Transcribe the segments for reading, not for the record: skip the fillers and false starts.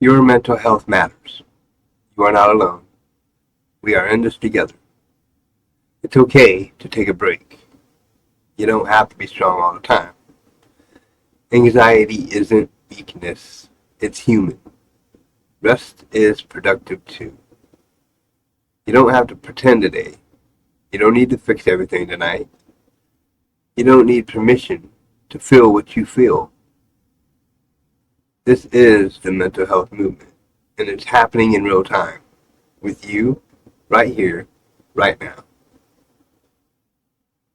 Your mental health matters. You are not alone. We are in this together. It's okay to take a break. You don't have to be strong all the time. Anxiety isn't weakness. It's human. Rest is productive too. You don't have to pretend today. You don't need to fix everything tonight. You don't need permission to feel what you feel. This is the mental health movement, and it's happening in real time with you right here, right now.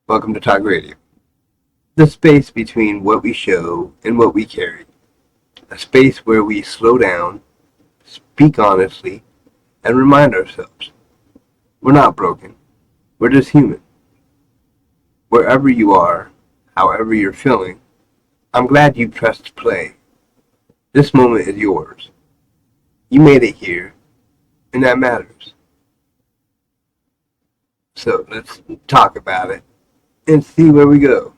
Welcome to Talk Radio, the space between what we show and what we carry, a space where we slow down, speak honestly, and remind ourselves we're not broken, we're just human. Wherever you are, however you're feeling, I'm glad you pressed play. This moment is yours. You made it here, and that matters. So let's talk about it and see where we go.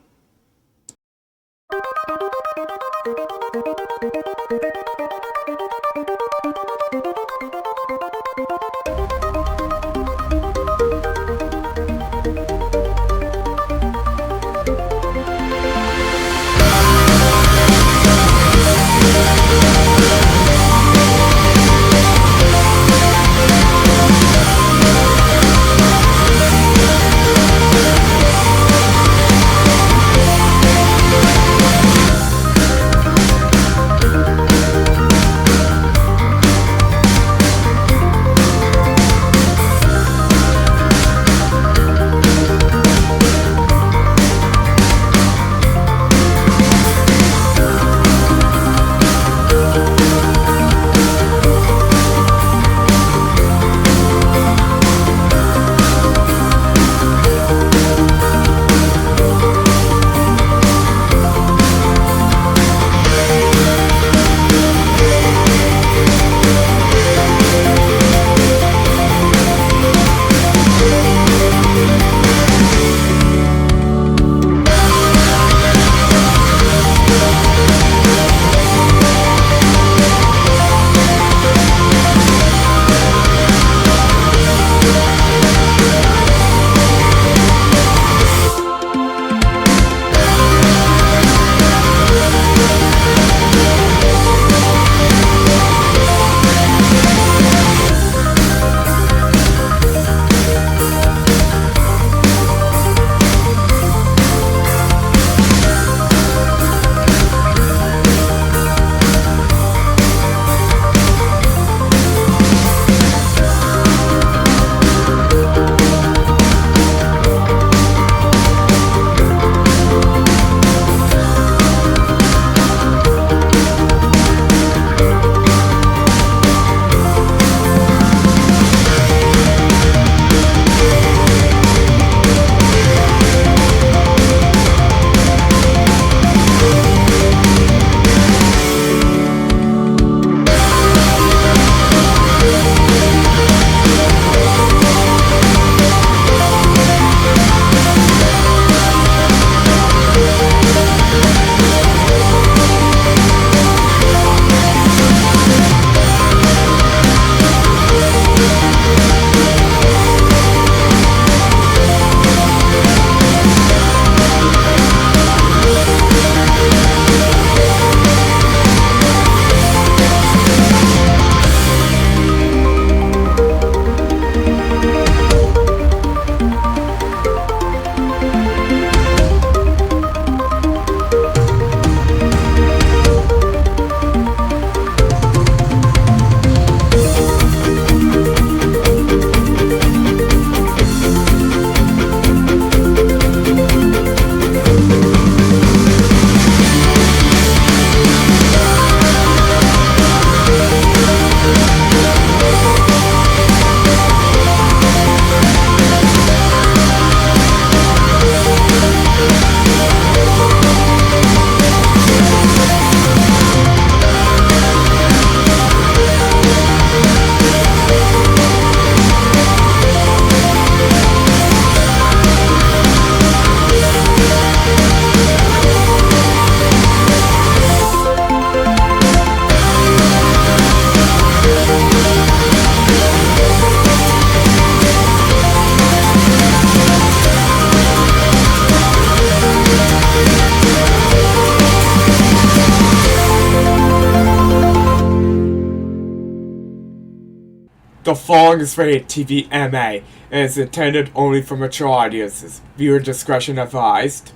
The following is rated TV MA and is intended only for mature audiences. Viewer discretion advised.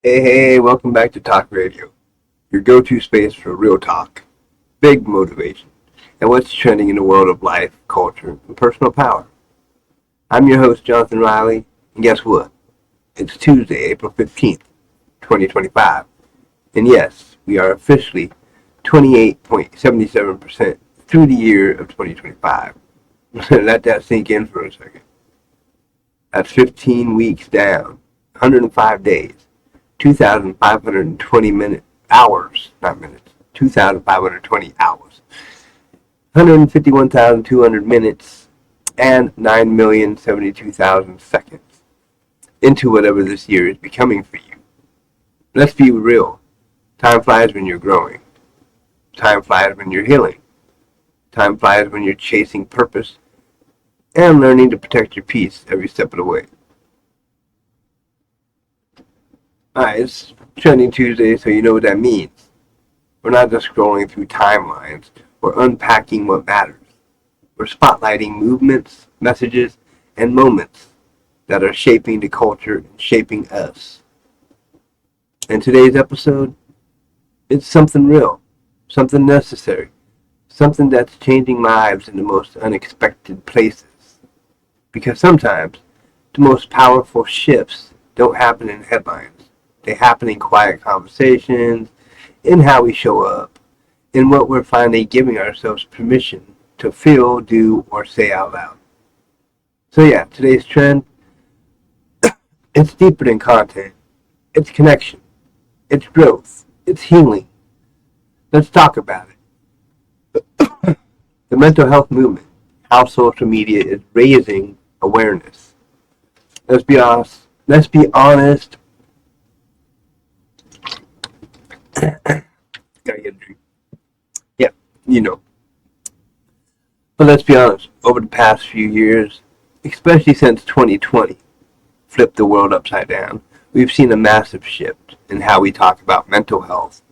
Hey, welcome back to Talk Radio, your go-to space for real talk, big motivation, and what's trending in the world of life, culture, and personal power. I'm your host, Jonathan Riley, and guess what? It's Tuesday, April 15th, 2025, and yes, we are officially 28.77% through the year of 2025. Let that sink in for a second. That's 15 weeks down, 105 days. 2,520 hours, not minutes, 2,520 hours, 151,200 minutes, and 9,072,000 seconds into whatever this year is becoming for you. Let's be real. Time flies when you're growing. Time flies when you're healing. Time flies when you're chasing purpose and learning to protect your peace every step of the way. Alright, it's Trending Tuesday, so you know what that means. We're not just scrolling through timelines, we're unpacking what matters. We're spotlighting movements, messages, and moments that are shaping the culture and shaping us. In today's episode, it's something real, something necessary, something that's changing lives in the most unexpected places. Because sometimes, the most powerful shifts don't happen in headlines. They happen in quiet conversations, in how we show up, in what we're finally giving ourselves permission to feel, do, or say out loud. So yeah, today's trend, it's deeper than content. It's connection. It's growth. It's healing. Let's talk about it. The mental health movement, how social media is raising awareness. Let's be honest. Gotta get a drink. Yeah, you know. But let's be honest, over the past few years, especially since 2020 flipped the world upside down, we've seen a massive shift in how we talk about mental health.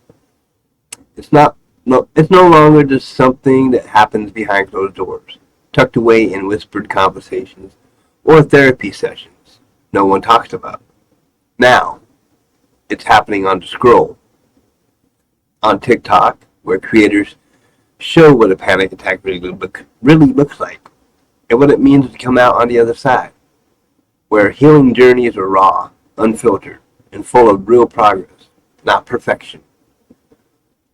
It's no longer just something that happens behind closed doors, tucked away in whispered conversations or therapy sessions no one talks about. Now, it's happening on the scroll. On TikTok, where creators show what a panic attack really looks like, and what it means to come out on the other side, where healing journeys are raw, unfiltered, and full of real progress, not perfection.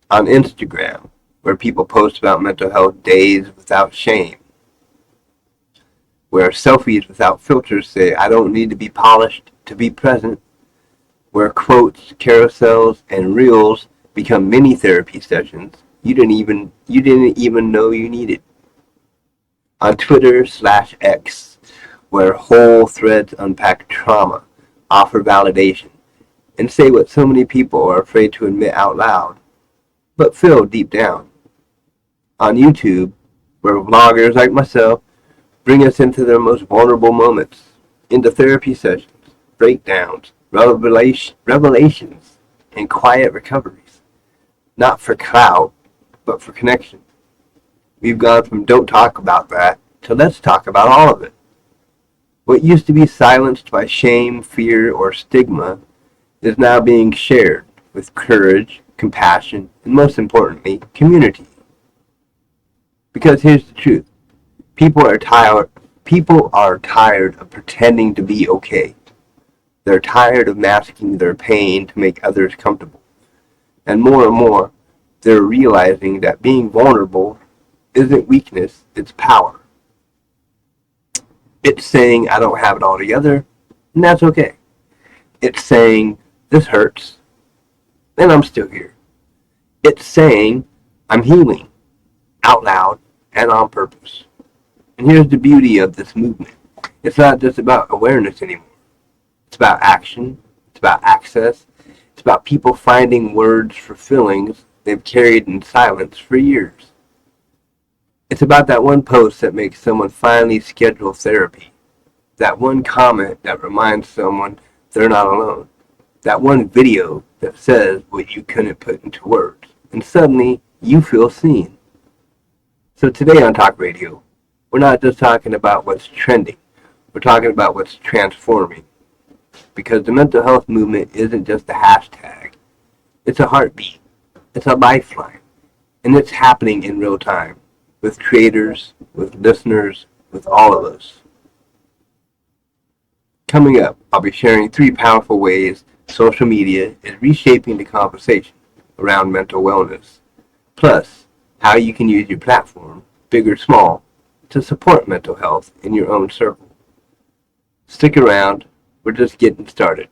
On Instagram, where people post about mental health days without shame, where selfies without filters say, "I don't need to be polished to be present," where quotes, carousels, and reels become mini therapy sessions you didn't even know you needed. On Twitter/X, where whole threads unpack trauma, offer validation, and say what so many people are afraid to admit out loud, but feel deep down. On YouTube, where vloggers like myself bring us into their most vulnerable moments, into therapy sessions, breakdowns, revelations, and quiet recoveries. Not for clout, but for connection. We've gone from don't talk about that to let's talk about all of it. What used to be silenced by shame, fear, or stigma is now being shared with courage, compassion, and most importantly, community. Because here's the truth. People are tired of pretending to be okay. They're tired of masking their pain to make others comfortable. And more, they're realizing that being vulnerable isn't weakness, it's power. It's saying, "I don't have it all together," and that's okay. It's saying, "This hurts, and I'm still here." It's saying, "I'm healing," out loud and on purpose. And here's the beauty of this movement. It's not just about awareness anymore. It's about action. It's about access. It's about people finding words for feelings they've carried in silence for years. It's about that one post that makes someone finally schedule therapy. That one comment that reminds someone they're not alone. That one video that says what you couldn't put into words. And suddenly, you feel seen. So today on Talk Radio, we're not just talking about what's trending. We're talking about what's transforming. Because the mental health movement isn't just a hashtag. It's a heartbeat. It's a lifeline. And it's happening in real time. With creators, with listeners, with all of us. Coming up, I'll be sharing 3 powerful ways social media is reshaping the conversation around mental wellness. Plus, how you can use your platform, big or small, to support mental health in your own circle. Stick around, we're just getting started.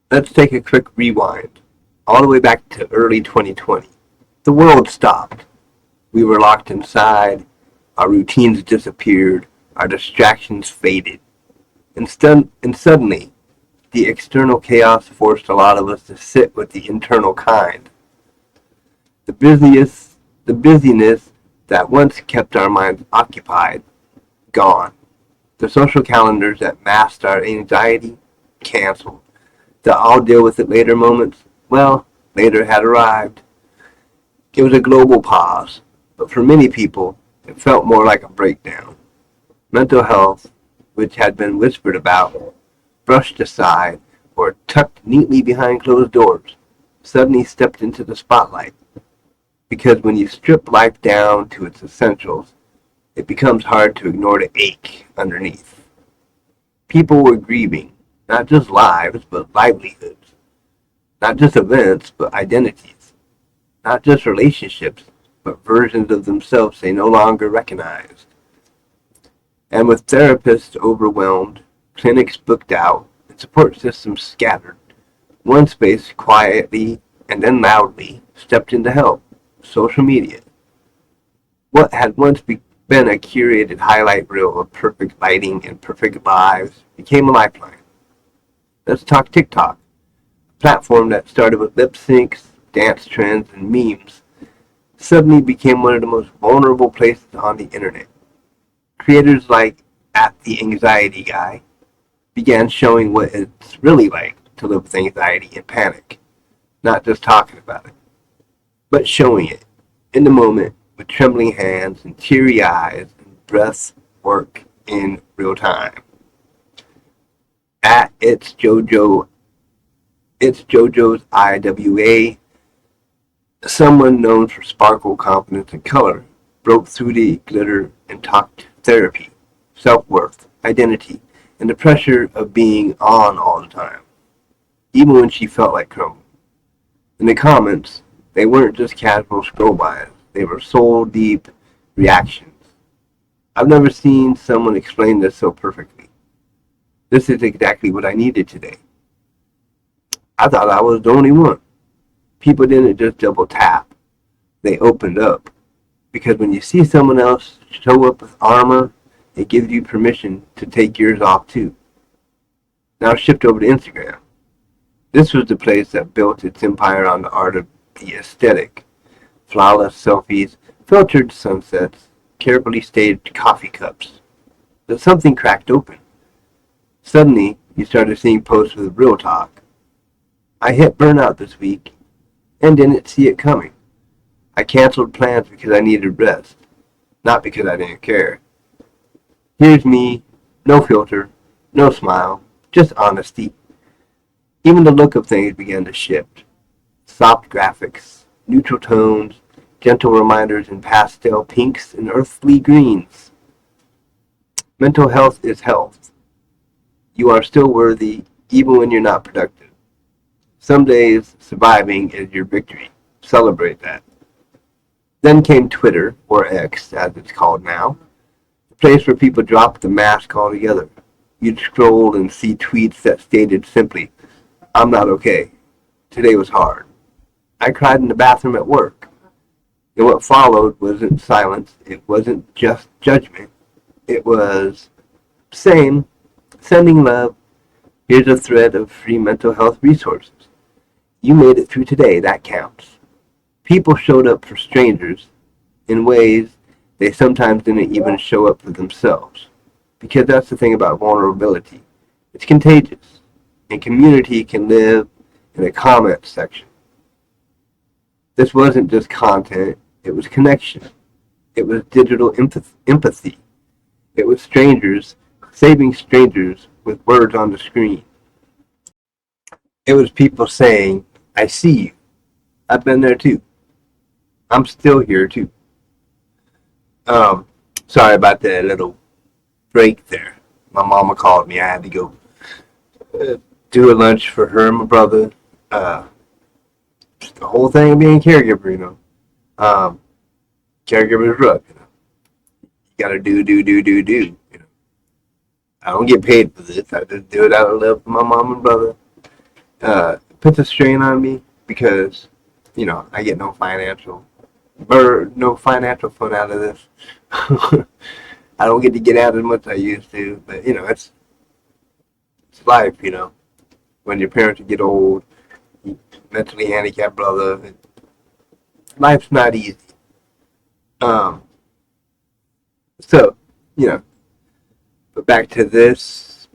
Let's take a quick rewind, all the way back to early 2020. The world stopped. We were locked inside, our routines disappeared, our distractions faded. And suddenly, the external chaos forced a lot of us to sit with the internal kind. The busyness that once kept our minds occupied, gone. The social calendars that masked our anxiety, canceled. The I'll deal with it later moments, well, later had arrived. It was a global pause, but for many people, it felt more like a breakdown. Mental health, which had been whispered about, brushed aside, or tucked neatly behind closed doors, suddenly stepped into the spotlight. Because when you strip life down to its essentials, it becomes hard to ignore the ache underneath. People were grieving, not just lives, but livelihoods. Not just events, but identities. Not just relationships, but versions of themselves they no longer recognized. And with therapists overwhelmed, clinics booked out, and support systems scattered, one space quietly and then loudly stepped in to help: social media. What had once been a curated highlight reel of perfect lighting and perfect lives became a lifeline. Let's talk TikTok, a platform that started with lip syncs, dance trends, and memes, suddenly became one of the most vulnerable places on the internet. Creators like at the Anxiety Guy began showing what it's really like to live with anxiety and panic, not just talking about it, but showing it in the moment with trembling hands and teary eyes and breath work in real time. At it's JoJo's IWA, someone known for sparkle, confidence, and color, broke through the glitter and talked therapy, self-worth, identity, and the pressure of being on all the time, even when she felt like crumbling. In the comments, they weren't just casual scroll-bys, they were soul-deep reactions. I've never seen someone explain this so perfectly. This is exactly what I needed today. I thought I was the only one. People didn't just double tap, they opened up. Because when you see someone else show up with armor, it gives you permission to take yours off too. Now shift over to Instagram. This was the place that built its empire on the art of the aesthetic. Flawless selfies, filtered sunsets, carefully staged coffee cups. But something cracked open. Suddenly, you started seeing posts with real talk. I hit burnout this week and didn't see it coming. I canceled plans because I needed rest, not because I didn't care. Here's me, no filter, no smile, just honesty. Even the look of things began to shift. Soft graphics, neutral tones, gentle reminders in pastel pinks and earthly greens. Mental health is health. You are still worthy even when you're not productive. Some days, surviving is your victory. Celebrate that. Then came Twitter, or X as it's called now, a place where people dropped the mask altogether. You'd scroll and see tweets that stated simply, "I'm not okay. Today was hard. I cried in the bathroom at work." And what followed wasn't silence, it wasn't just judgment. It was same, sending love. Here's a thread of free mental health resources. You made it through today, that counts. People showed up for strangers in ways they sometimes didn't even show up for themselves. Because that's the thing about vulnerability. It's contagious, and community can live in a comment section. This wasn't just content, it was connection. It was digital empathy. It was strangers saving strangers with words on the screen. It was people saying, I see you. I've been there too. I'm still here too. Um, Sorry about that little break there. My mama called me. I had to go do a lunch for her and my brother. Uh, the whole thing of being a caregiver, Um, caregiver's rough, You gotta do. I don't get paid for this. I just do it out of love for my mom and brother. It puts a strain on me because, I get no financial fun out of this. I don't get to get out as much as I used to, but it's life, When your parents get old, mentally handicapped brother, life's not easy. Um, so, you know, but back to this,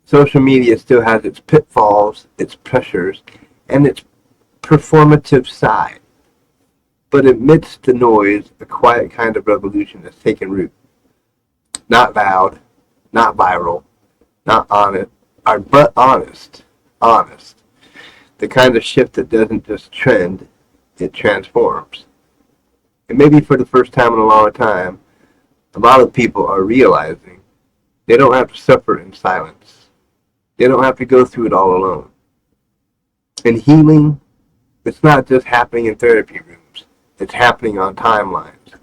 social media still has its pitfalls, its pressures, and its performative side. But amidst the noise, a quiet kind of revolution has taken root. Not loud, not viral, not honest, but honest. Honest. The kind of shift that doesn't just trend, it transforms. And maybe for the first time in a long time, a lot of people are realizing they don't have to suffer in silence. They don't have to go through it all alone. And healing, it's not just happening in therapy rooms. It's happening on timelines.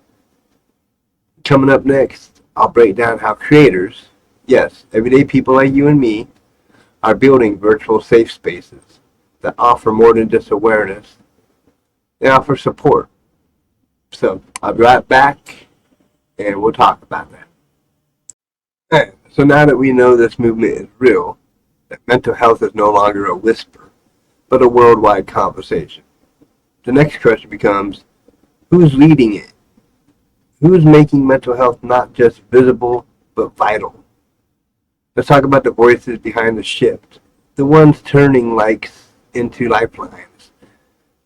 Coming up next, I'll break down how creators, yes, everyday people like you and me, are building virtual safe spaces that offer more than just awareness. They offer support. So I'll be right back and we'll talk about that. Okay, so now that we know this movement is real, that mental health is no longer a whisper, but a worldwide conversation, the next question becomes, who's leading it? Who's making mental health not just visible, but vital? Let's talk about the voices behind the shift, the ones turning likes into lifelines,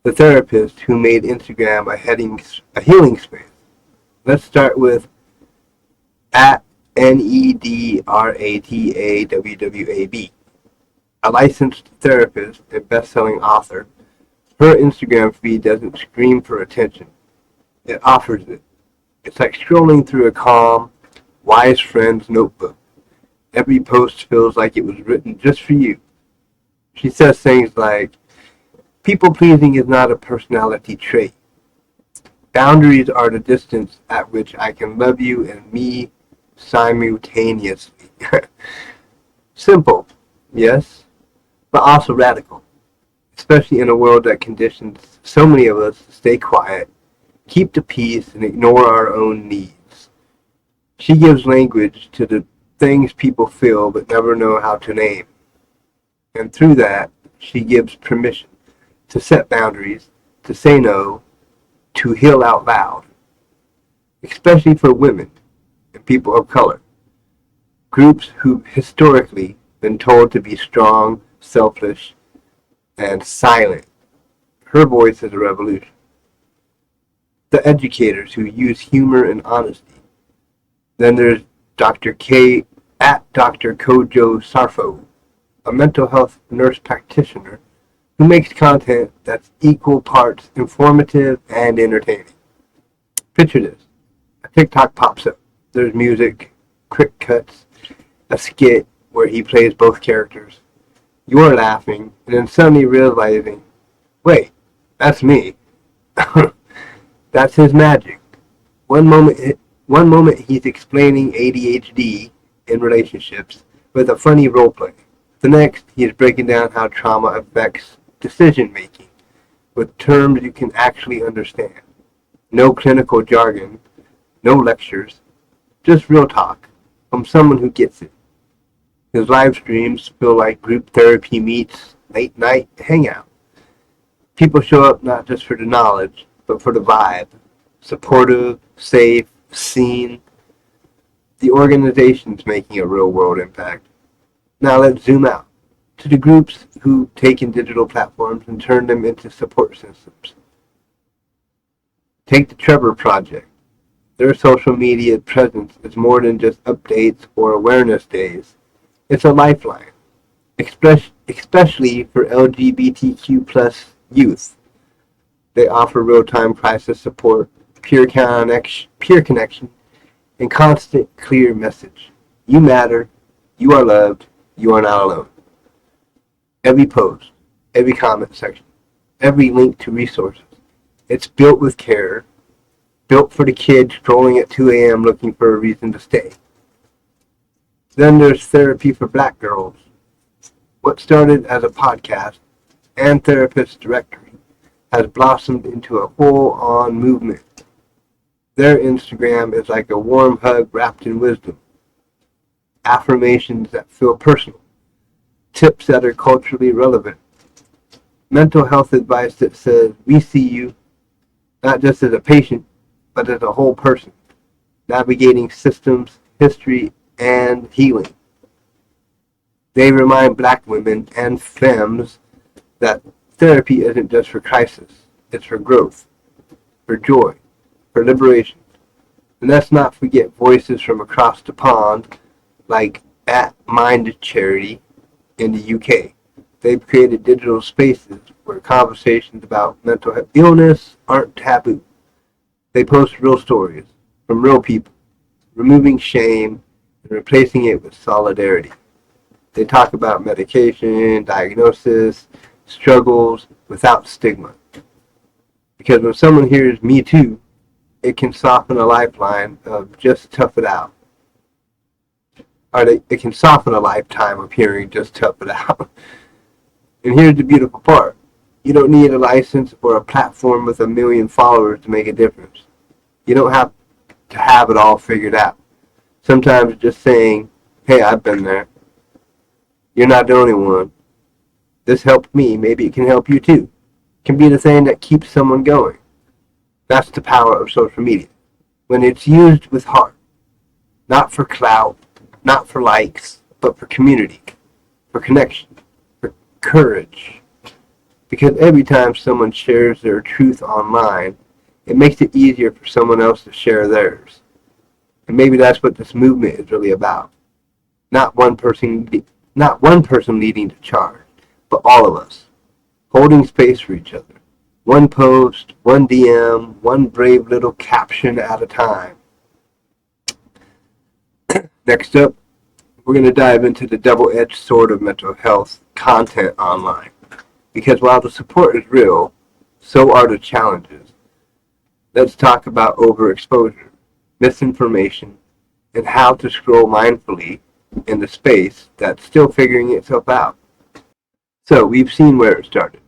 the therapists who made Instagram a healing space. Let's start with at NEDRATAWWAB, a licensed therapist and best-selling author. Her Instagram feed doesn't scream for attention. It offers it. It's like scrolling through a calm, wise friend's notebook. Every post feels like it was written just for you. She says things like, people-pleasing is not a personality trait. Boundaries are the distance at which I can love you and me simultaneously. Simple, yes, but also radical, especially in a world that conditions so many of us to stay quiet, keep the peace, and ignore our own needs. She gives language to the things people feel but never know how to name. And through that, she gives permission to set boundaries, to say no, to heal out loud, especially for women and people of color, groups who've historically been told to be strong, selfish, and silent. Her voice is a revolution. The educators who use humor and honesty. Then there's Dr. K at Dr. Kojo Sarfo, a mental health nurse practitioner who makes content that's equal parts informative and entertaining. Picture this. A TikTok pops up. There's music, quick cuts, a skit where he plays both characters. You're laughing and then suddenly realizing, wait, that's me. That's his magic. One moment he's explaining ADHD in relationships with a funny roleplay. The next, he is breaking down how trauma affects decision making with terms you can actually understand. No clinical jargon, no lectures, just real talk from someone who gets it. His live streams feel like group therapy meets late night hangout. People show up not just for the knowledge, but for the vibe. Supportive, safe, seen. the organizations making a real-world impact. Now let's zoom out to the groups who taken digital platforms and turned them into support systems. Take the Trevor Project. Their social media presence is more than just updates or awareness days. It's a lifeline, especially for LGBTQ plus youth. They offer real-time crisis support, peer connection, and constant clear message. You matter, you are loved, you are not alone. Every post, every comment section, every link to resources. It's built with care, built for the kid scrolling at 2 a.m. looking for a reason to stay. Then there's Therapy for Black Girls. What started as a podcast and therapist directory has blossomed into a full-on movement. Their Instagram is like a warm hug wrapped in wisdom. Affirmations that feel personal. Tips that are culturally relevant. Mental health advice that says, we see you, not just as a patient, but as a whole person, navigating systems, history, and healing. They remind Black women and femmes that therapy isn't just for crisis, it's for growth, for joy, for liberation. And let's not forget voices from across the pond, like at Mind Charity in the UK. They've created digital spaces where conversations about mental illness aren't taboo. They post real stories from real people, removing shame and replacing it with solidarity. They talk about medication, diagnosis, struggles without stigma. Because when someone hears "me too," it can soften a lifeline of just tough it out. It can soften a lifetime of hearing just tough it out. And here's the beautiful part. You don't need a license or a platform with 1 million followers to make a difference. You don't have to have it all figured out. Sometimes just saying, hey, I've been there. You're not the only one. This helped me. Maybe it can help you too. Can be the thing that keeps someone going. That's the power of social media. When it's used with heart. Not for clout, not for likes, but for community, for connection, for courage. Because every time someone shares their truth online, it makes it easier for someone else to share theirs. And maybe that's what this movement is really about. Not one person leading the charge, but all of us, holding space for each other. One post, one DM, one brave little caption at a time. Next up, we're going to dive into the double-edged sword of mental health content online. Because while the support is real, so are the challenges. Let's talk about overexposure, misinformation, and how to scroll mindfully in the space that's still figuring itself out. So we've seen where it started.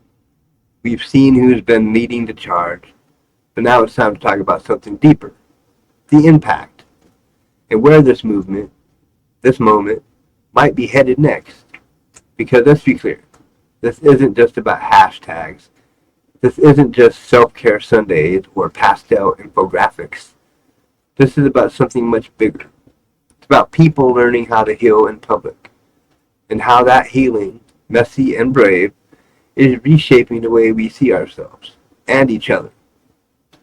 We've seen who's been leading the charge, but now it's time to talk about something deeper, the impact, and where this movement, this moment, might be headed next. Because let's be clear, this isn't just about hashtags. This isn't just self-care Sundays or pastel infographics. This is about something much bigger. It's about people learning how to heal in public, and how that healing, messy and brave, is reshaping the way we see ourselves and each other.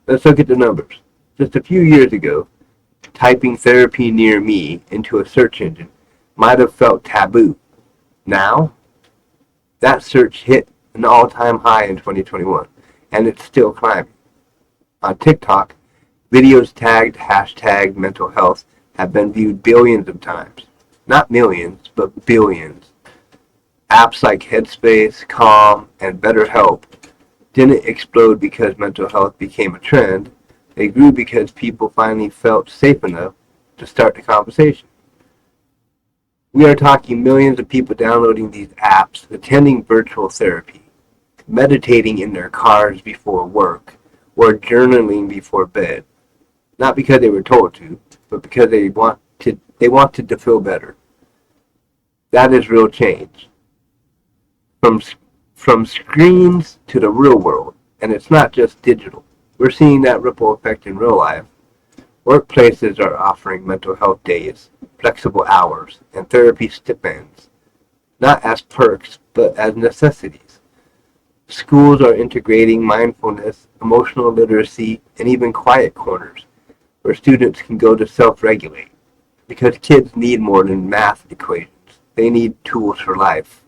Let's look at the numbers. Just a few years ago, typing therapy near me into a search engine might have felt taboo. Now, that search hit an all-time high in 2021, and it's still climbing. On TikTok, videos tagged hashtag mental health have been viewed billions of times. Not millions, but billions. Apps like Headspace, Calm, and BetterHelp didn't explode because mental health became a trend. They grew because people finally felt safe enough to start the conversation. We are talking millions of people downloading these apps, attending virtual therapy, meditating in their cars before work, or journaling before bed. Not because they were told to, but because they wanted to feel better. That is real change. From screens to the real world, and it's not just digital. We're seeing that ripple effect in real life. Workplaces are offering mental health days, flexible hours, and therapy stipends, not as perks, but as necessities. Schools are integrating mindfulness, emotional literacy, and even quiet corners where students can go to self-regulate. Because kids need more than math equations. They need tools for life.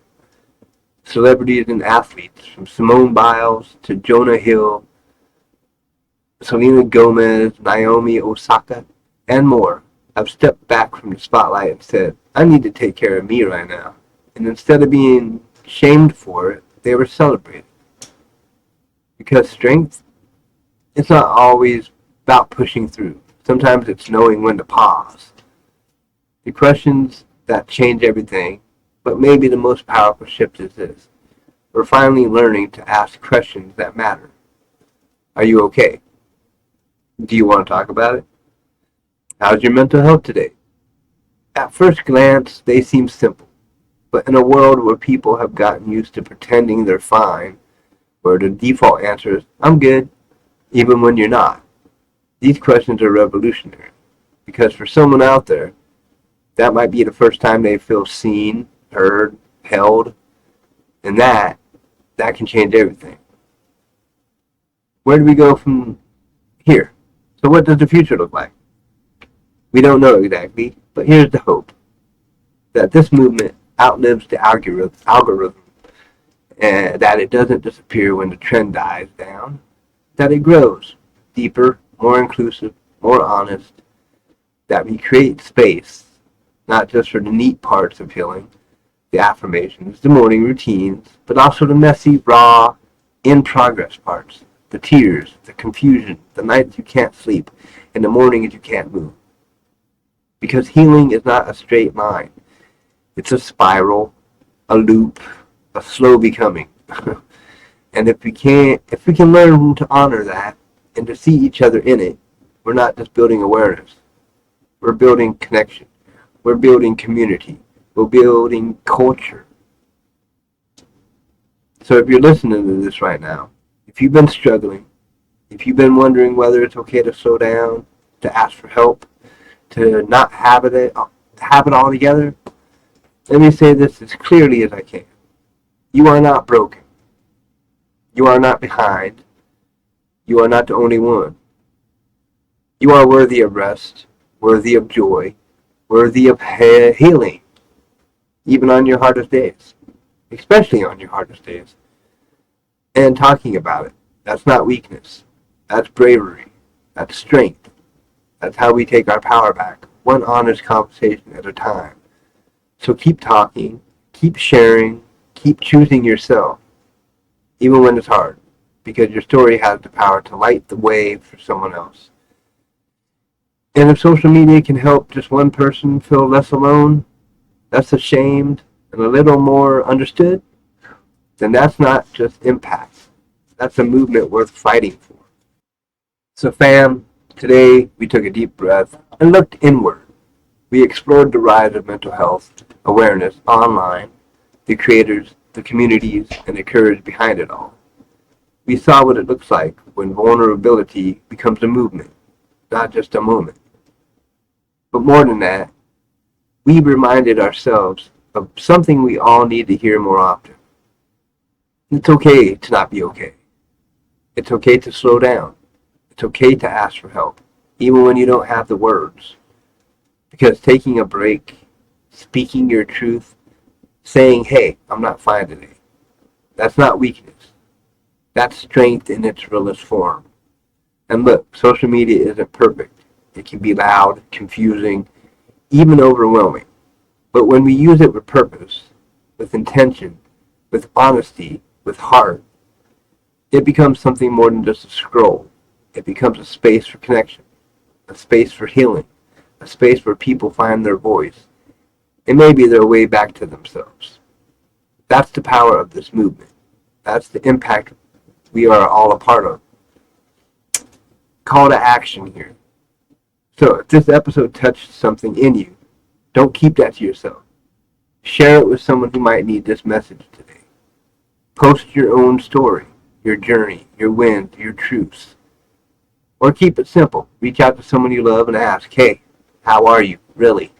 Celebrities and athletes, from Simone Biles to Jonah Hill, Selena Gomez, Naomi Osaka, and more, have stepped back from the spotlight and said, I need to take care of me right now. And instead of being shamed for it, they were celebrated. Because strength, it's not always about pushing through. Sometimes it's knowing when to pause. The questions that change everything, but maybe the most powerful shift is this. We're finally learning to ask questions that matter. Are you okay? Do you want to talk about it? How's your mental health today? At first glance, they seem simple, but in a world where people have gotten used to pretending they're fine, where the default answer is, I'm good, even when you're not, these questions are revolutionary. Because for someone out there, that might be the first time they feel seen, heard, held, and that can change everything. Where do we go from here? So what does the future look like? We don't know exactly, but here's the hope. That this movement outlives the algorithm and that it doesn't disappear when the trend dies down. That it grows deeper, more inclusive, more honest. That we create space, not just for the neat parts of healing, the affirmations, the morning routines, but also the messy, raw, in-progress parts. The tears, the confusion, the nights you can't sleep, and the mornings you can't move. Because healing is not a straight line. It's a spiral, a loop, a slow becoming. And if we can learn to honor that and to see each other in it, we're not just building awareness. We're building connection. We're building community. We're building culture. So if you're listening to this right now, if you've been struggling, if you've been wondering whether it's okay to slow down, to ask for help, to not have it all together, let me say this as clearly as I can. You are not broken. You are not behind. You are not the only one. You are worthy of rest, worthy of joy, worthy of healing, even on your hardest days, especially on your hardest days. And talking about it, that's not weakness. That's bravery. That's strength. That's how we take our power back, one honest conversation at a time. So keep talking, keep sharing, keep choosing yourself, even when it's hard, because your story has the power to light the way for someone else. And if social media can help just one person feel less alone, less ashamed, and a little more understood, then that's not just impact. That's a movement worth fighting for. So fam, today we took a deep breath and looked inward. We explored the rise of mental health awareness online, the creators, the communities, and the courage behind it all. We saw what it looks like when vulnerability becomes a movement, not just a moment. But more than that, we reminded ourselves of something we all need to hear more often. It's okay to not be okay. It's okay to slow down. It's okay to ask for help, even when you don't have the words. Because taking a break, speaking your truth, saying, hey, I'm not fine today, that's not weakness. That's strength in its realest form. And look, social media isn't perfect. It can be loud, confusing, even overwhelming. But when we use it with purpose, with intention, with honesty, with heart, it becomes something more than just a scroll. It becomes a space for connection, a space for healing, a space where people find their voice, and maybe their way back to themselves. That's the power of this movement. That's the impact we are all a part of. Call to action here. So if this episode touched something in you, don't keep that to yourself. Share it with someone who might need this message today. Post your own story, your journey, your wins, your truths. Or keep it simple. Reach out to someone you love and ask, hey, how are you, really?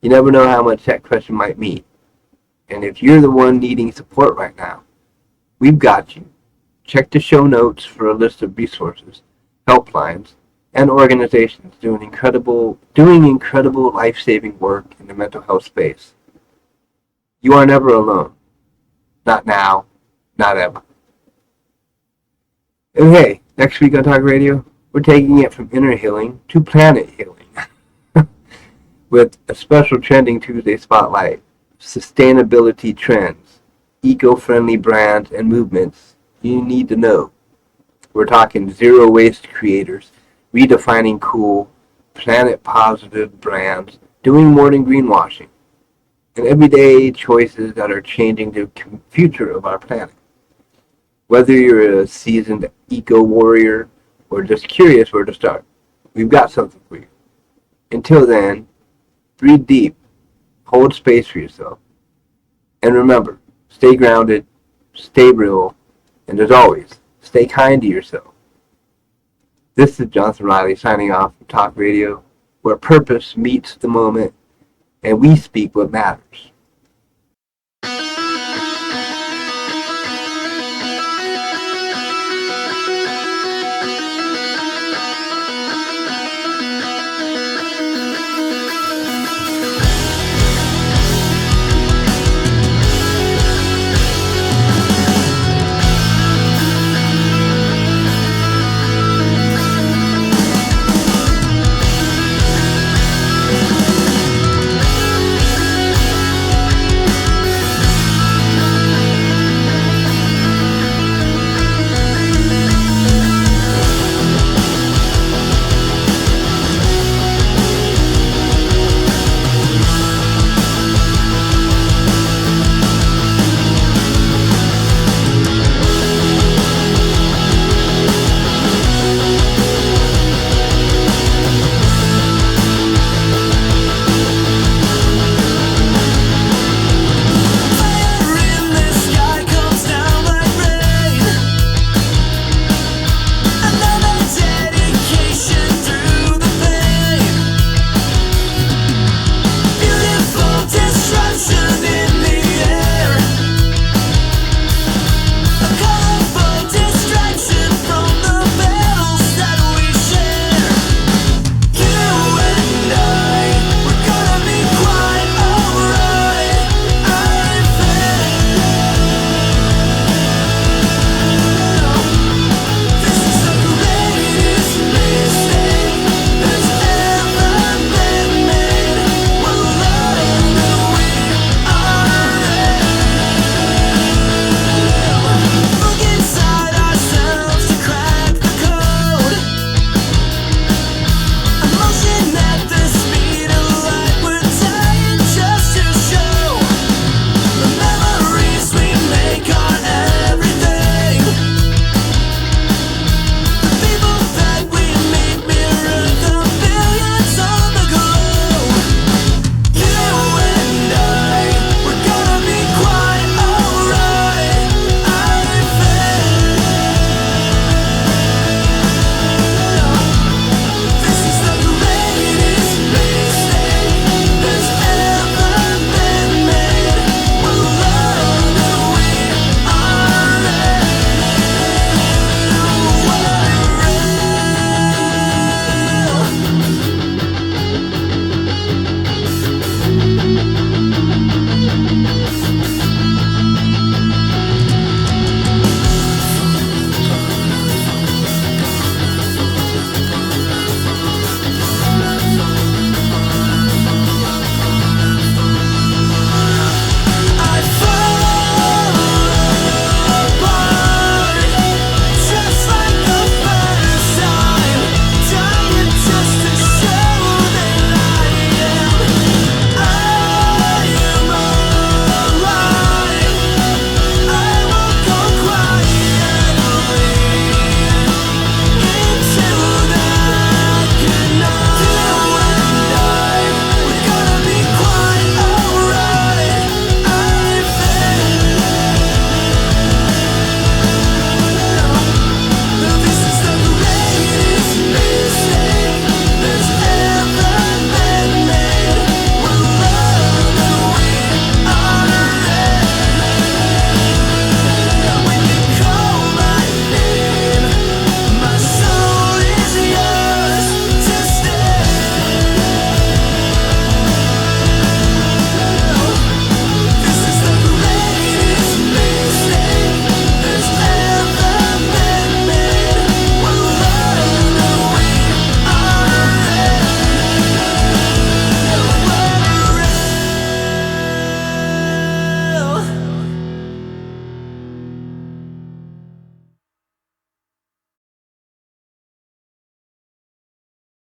You never know how much that question might mean. And if you're the one needing support right now, we've got you. Check the show notes for a list of resources, helplines, and organizations doing incredible life-saving work in the mental health space. You are never alone. Not now, not ever. And hey, next week on Talk Radio, we're taking it from inner healing to planet healing with a special Trending Tuesday spotlight, sustainability trends, eco-friendly brands and movements you need to know. We're talking zero waste creators, redefining cool, planet positive brands, doing more than greenwashing, and everyday choices that are changing the future of our planet. Whether you're a seasoned eco warrior or just curious where to start, we've got something for you. Until then, breathe deep, hold space for yourself, and remember, stay grounded, stay real, and as always, stay kind to yourself. This is Jonathan Riley signing off from Talk Radio, where purpose meets the moment and we speak what matters.